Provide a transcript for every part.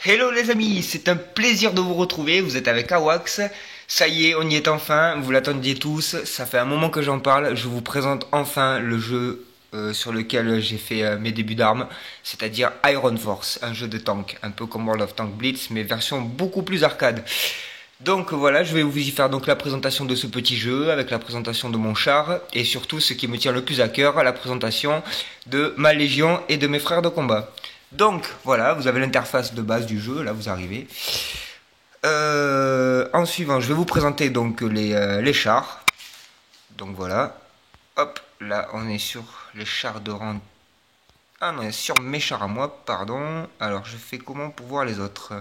Hello les amis, c'est un plaisir de vous retrouver, vous êtes avec Awax, ça y est, on y est enfin, vous l'attendiez tous, ça fait un moment que j'en parle, je vous présente enfin le jeu sur lequel j'ai fait mes débuts d'armes, c'est-à-dire Iron Force, un jeu de tank, un peu comme World of Tank Blitz, mais version beaucoup plus arcade. Donc voilà, je vais vous y faire donc la présentation de ce petit jeu, avec la présentation de mon char, et surtout ce qui me tient le plus à cœur, la présentation de ma légion et de mes frères de combat. Donc voilà, vous avez l'interface de base du jeu, là vous arrivez. En suivant, je vais vous présenter donc les chars. Donc voilà, hop, là on est sur les chars de rang. Ah non, sur mes chars à moi, pardon. Alors je fais comment pour voir les autres?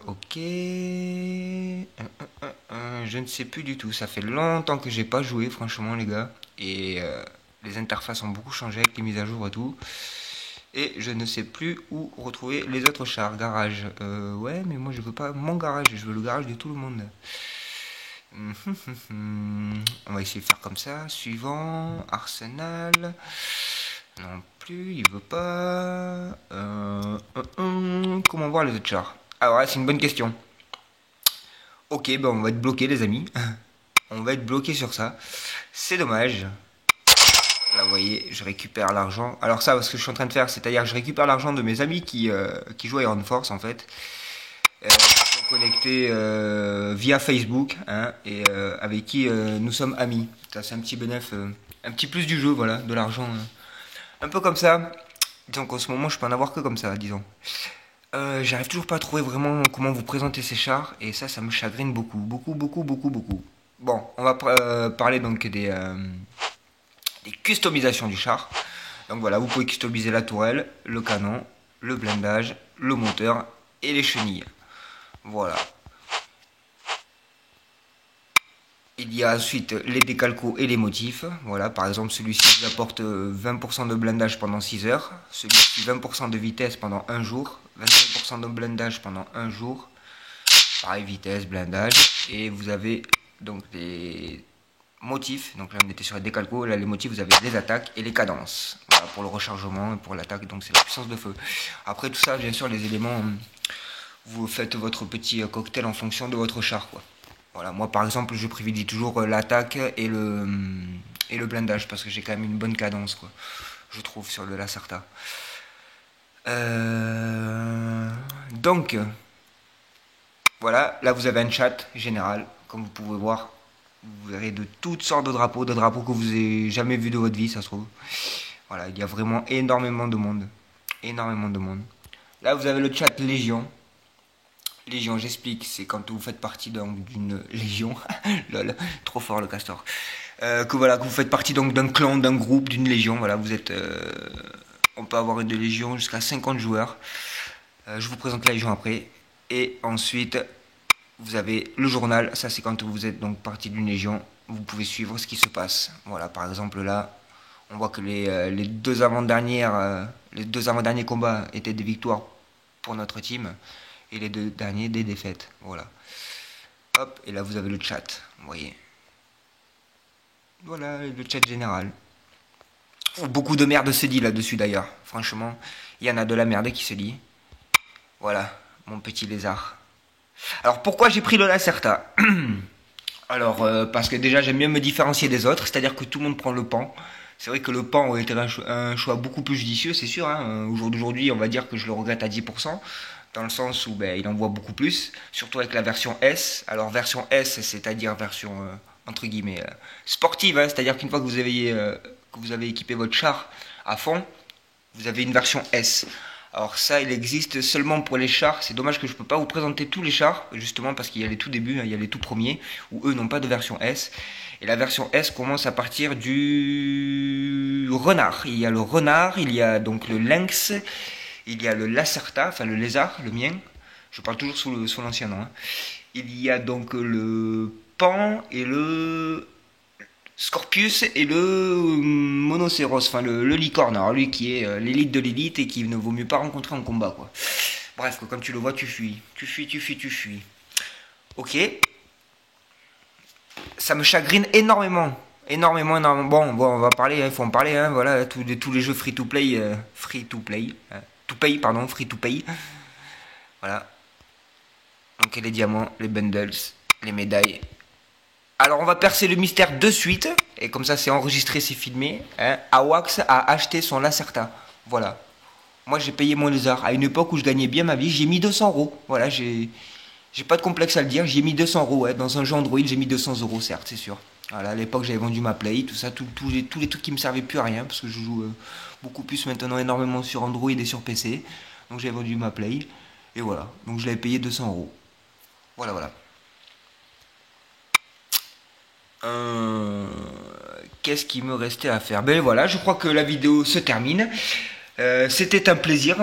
Ok. Je ne sais plus du tout. Ça fait longtemps que j'ai pas joué, franchement, les gars. Et les interfaces ont beaucoup changé avec les mises à jour et tout. Et je ne sais plus où retrouver les autres chars. Garage. Ouais, mais moi je veux pas mon garage. Je veux le garage de tout le monde. On va essayer de faire comme ça. Suivant. Arsenal. Non plus, il veut pas. Comment voir les autres chars? Alors là, c'est une bonne question. Ok, ben on va être bloqué, les amis. On va être bloqué sur ça. C'est dommage. Là, vous voyez, je récupère l'argent. Alors ça, ce que je suis en train de faire, c'est-à-dire je récupère l'argent de mes amis qui jouent à Iron Force, en fait. Ils sont connectés via Facebook, hein, et avec qui nous sommes amis. Ça, c'est un petit bénéfice, un petit plus du jeu, voilà, de l'argent. Un peu comme ça. Disons qu'en ce moment, je peux en avoir que comme ça, disons. J'arrive toujours pas à trouver vraiment comment vous présenter ces chars, et ça me chagrine beaucoup, beaucoup, beaucoup, beaucoup, beaucoup. Bon, on va parler donc des customisations du char. Donc voilà, vous pouvez customiser la tourelle, le canon, le blindage, le moteur et les chenilles. Voilà. Il y a ensuite les décalcos et les motifs. Voilà, par exemple, celui-ci vous apporte 20% de blindage pendant 6 heures. Celui-ci 20% de vitesse pendant 1 jour. 25% de blindage pendant 1 jour. Pareil, vitesse, blindage. Et vous avez donc des motifs. Donc là, on était sur les décalcos. Là, les motifs, vous avez les attaques et les cadences. Voilà, pour le rechargement et pour l'attaque. Donc c'est la puissance de feu. Après tout ça, bien sûr, les éléments, vous faites votre petit cocktail en fonction de votre char, quoi. Voilà, moi par exemple, je privilégie toujours l'attaque et le blindage parce que j'ai quand même une bonne cadence, quoi, je trouve, sur le Lacerta. Donc, voilà, là vous avez un chat général, comme vous pouvez voir. Vous verrez de toutes sortes de drapeaux que vous n'avez jamais vus de votre vie, ça se trouve. Voilà, il y a vraiment énormément de monde. Énormément de monde. Là, vous avez le chat Légion. Légion, j'explique, c'est quand vous faites partie d'une légion, lol, trop fort le castor. Que voilà, que vous faites partie donc d'un clan, d'un groupe, d'une légion. Voilà, vous êtes, on peut avoir une légion jusqu'à 50 joueurs. Je vous présente la légion après. Et ensuite, vous avez le journal. Ça, c'est quand vous êtes donc partie d'une légion. Vous pouvez suivre ce qui se passe. Voilà, par exemple là, on voit que les deux avant-derniers combats étaient des victoires pour notre team. Et les deux derniers des défaites. Voilà. Hop, et là vous avez le chat. Vous voyez. Voilà, le chat général. Beaucoup de merde se dit là-dessus d'ailleurs. Franchement, il y en a de la merde qui se dit. Voilà, mon petit lézard. Alors pourquoi j'ai pris le Lacerta? Alors, parce que déjà j'aime bien me différencier des autres, c'est-à-dire que tout le monde prend le pan. C'est vrai que le pan aurait été un choix beaucoup plus judicieux, c'est sûr. Hein. Au jour d'aujourd'hui, on va dire que je le regrette à 10%, dans le sens où ben, il en voit beaucoup plus, surtout avec la version S. Alors version S, c'est-à-dire version entre guillemets sportive, hein, c'est-à-dire qu'une fois que vous avez équipé votre char à fond, vous avez une version S. Alors ça, il existe seulement pour les chars. C'est dommage que je ne peux pas vous présenter tous les chars, justement parce qu'il y a les tout débuts, hein, il y a les tout premiers, où eux n'ont pas de version S. Et la version S commence à partir du renard. Il y a le renard, il y a donc le lynx, il y a le lacerta, enfin le lézard, le mien. Je parle toujours sous l'ancien nom. Hein. Il y a donc le pan et le Scorpius et le monocéros, enfin le licorne, alors lui qui est l'élite de l'élite et qui ne vaut mieux pas rencontrer en combat, quoi. Bref, quand tu le vois, tu fuis. Tu fuis, tu fuis, tu fuis. Ok. Ça me chagrine énormément. Énormément, énormément. Bon, on va parler, il faut en parler, hein, voilà, tous les jeux free to play, hein, pay, pardon, free to pay. Voilà. Donc les diamants, les bundles, les médailles. Alors on va percer le mystère de suite. Et comme ça c'est enregistré, c'est filmé. Hein. Awax a acheté son Lacerta. Voilà. Moi j'ai payé mon lézard. À une époque où je gagnais bien ma vie, j'ai mis 200 euros. Voilà, j'ai pas de complexe à le dire. J'ai mis 200 euros. Ouais. Dans un jeu Android, j'ai mis 200 euros, certes, c'est sûr. Voilà, à l'époque j'avais vendu ma Play, tout ça, tous les trucs qui me servaient plus à rien. Parce que je joue beaucoup plus maintenant énormément sur Android et sur PC. Donc j'ai vendu ma Play. Et voilà. Donc je l'avais payé 200 euros. Voilà, voilà. Qu'est-ce qui me restait à faire? Ben voilà, je crois que la vidéo se termine. C'était un plaisir.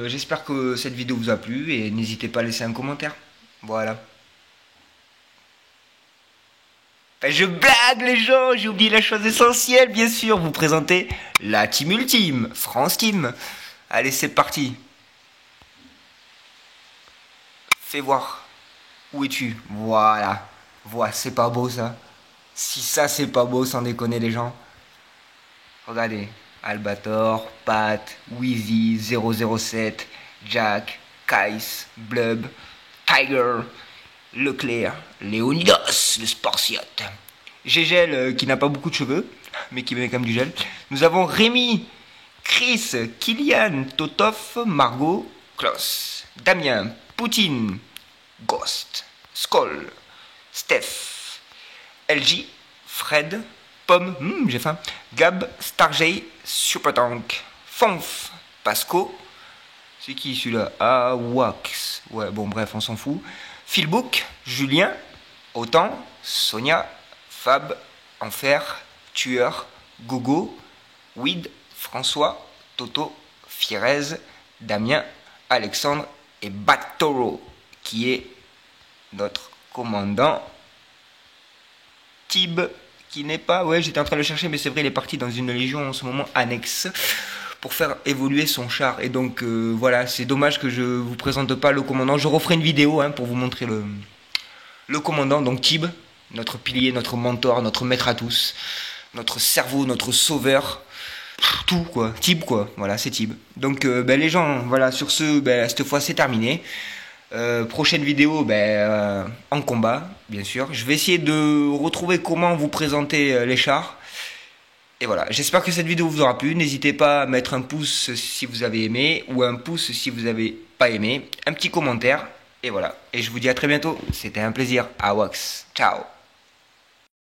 J'espère que cette vidéo vous a plu et n'hésitez pas à laisser un commentaire. Voilà. Ben, je blague les gens, j'ai oublié la chose essentielle, bien sûr. Vous présentez la team ultime, France Team. Allez, c'est parti. Fais voir. Où es-tu? Voilà. Voilà, c'est pas beau ça. Si ça c'est pas beau, sans déconner les gens. Regardez. Albator, Pat, Wheezy, 007, Jack, Kais, Blub, Tiger, Leclerc, Léonidas, le Spartiate. Gégel qui n'a pas beaucoup de cheveux, mais qui met quand même du gel. Nous avons Rémi, Chris, Kylian, Totov, Margot, Klaus, Damien, Poutine, Ghost, Skoll, Steph, LG, Fred, Pomme, j'ai faim, Gab, Starjay, Supertank, Fonf, Pasco, c'est qui celui-là? Ah, Wax, ouais, bon, bref, on s'en fout. Philbook, Julien, Autant, Sonia, Fab, Enfer, Tueur, Gogo, Weed, François, Toto, Fierez, Damien, Alexandre et Batoro, qui est notre commandant Tib, qui n'est pas... Ouais, j'étais en train de le chercher, mais c'est vrai, il est parti dans une légion en ce moment annexe pour faire évoluer son char. Et donc, voilà, c'est dommage que je vous présente pas le commandant. Je referai une vidéo pour vous montrer le commandant, donc Tib, notre pilier, notre mentor, notre maître à tous, notre cerveau, notre sauveur, tout quoi, Tib quoi, voilà, c'est Tib. Donc, les gens, voilà, sur ce, cette fois c'est terminé. Prochaine vidéo en combat, bien sûr. Je vais essayer de retrouver comment vous présenter les chars. Et voilà, j'espère que cette vidéo vous aura plu. N'hésitez pas à mettre un pouce si vous avez aimé, ou un pouce si vous n'avez pas aimé. Un petit commentaire, et voilà. Et je vous dis à très bientôt. C'était un plaisir. Awax. Ciao.